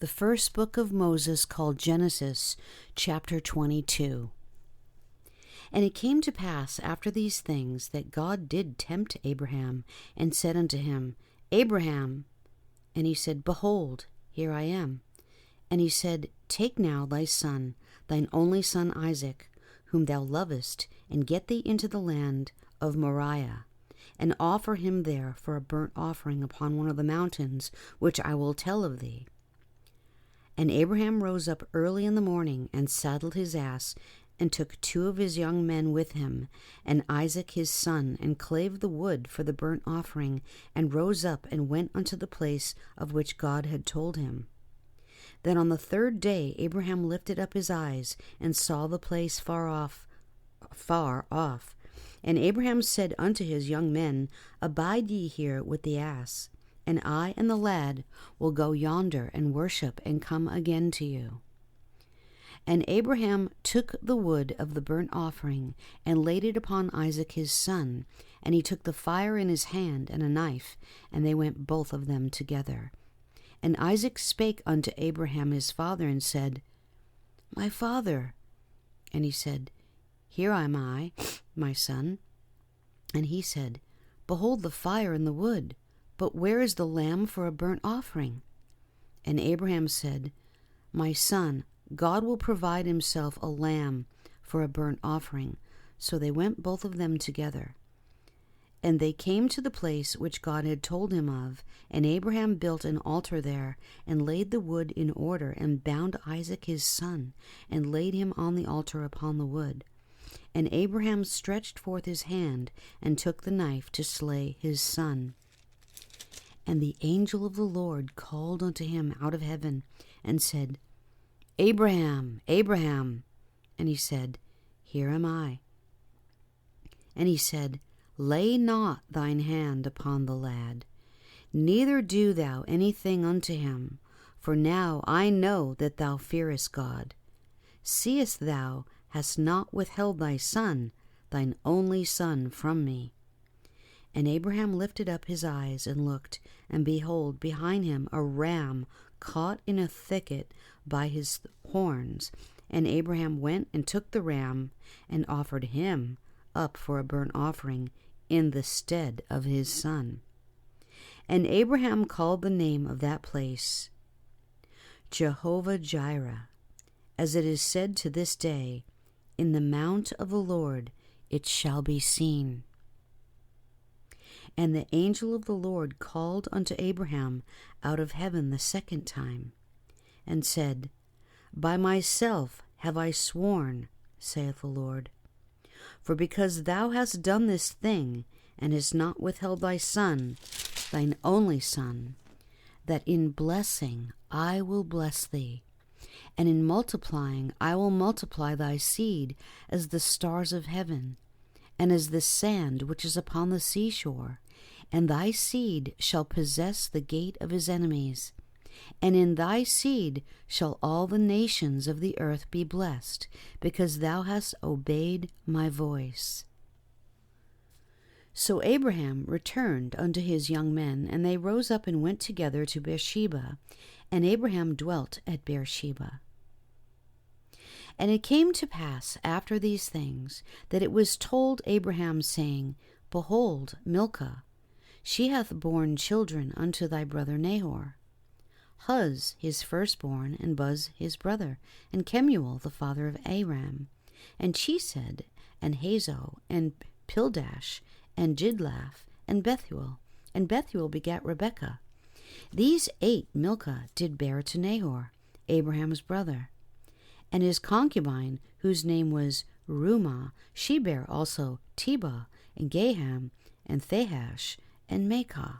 The first book of Moses, called Genesis, chapter 22. And it came to pass after these things that God did tempt Abraham, and said unto him, Abraham. And he said, Behold, here I am. And he said, Take now thy son, thine only son Isaac, whom thou lovest, and get thee into the land of Moriah, and offer him there for a burnt offering upon one of the mountains, which I will tell of thee. And Abraham rose up early in the morning, and saddled his ass, and took 2 of his young men with him, and Isaac his son, and clave the wood for the burnt offering, and rose up, and went unto the place of which God had told him. Then on the 3rd day Abraham lifted up his eyes, and saw the place far off. And Abraham said unto his young men, Abide ye here with the ass, and I and the lad will go yonder and worship, and come again to you. And Abraham took the wood of the burnt offering, and laid it upon Isaac his son, and he took the fire in his hand and a knife, and they went both of them together. And Isaac spake unto Abraham his father, and said, My father. And he said, Here am I, my son. And he said, Behold the fire and the wood, but where is the lamb for a burnt offering? And Abraham said, My son, God will provide himself a lamb for a burnt offering. So they went both of them together. And they came to the place which God had told him of, and Abraham built an altar there, and laid the wood in order, and bound Isaac his son, and laid him on the altar upon the wood. And Abraham stretched forth his hand, and took the knife to slay his son. And the angel of the Lord called unto him out of heaven, and said, Abraham, Abraham. And he said, Here am I. And he said, Lay not thine hand upon the lad, neither do thou anything unto him, for now I know that thou fearest God. Seest thou hast not withheld thy son, thine only son, from me. And Abraham lifted up his eyes and looked, and behold, behind him a ram caught in a thicket by his horns. And Abraham went and took the ram, and offered him up for a burnt offering in the stead of his son. And Abraham called the name of that place Jehovah-Jireh, as it is said to this day, In the mount of the Lord it shall be seen. And the angel of the Lord called unto Abraham out of heaven the 2nd time, and said, By myself have I sworn, saith the Lord, for because thou hast done this thing, and hast not withheld thy son, thine only son, that in blessing I will bless thee, and in multiplying I will multiply thy seed as the stars of heaven, and as the sand which is upon the seashore. And thy seed shall possess the gate of his enemies. And in thy seed shall all the nations of the earth be blessed, because thou hast obeyed my voice. So Abraham returned unto his young men, and they rose up and went together to Beersheba, and Abraham dwelt at Beersheba. And it came to pass after these things, that it was told Abraham, saying, Behold, Milcah, she hath borne children unto thy brother Nahor, Huz his firstborn, and Buz his brother, and Kemuel the father of Aram, and Chesed, and Hazo, and Pildash, and Jidlaph, and Bethuel. And Bethuel begat Rebekah. These 8 Milcah did bear to Nahor, Abraham's brother. And his concubine, whose name was Reumah, she bare also Tebah, and Gaham, and Thahash, and Maacah.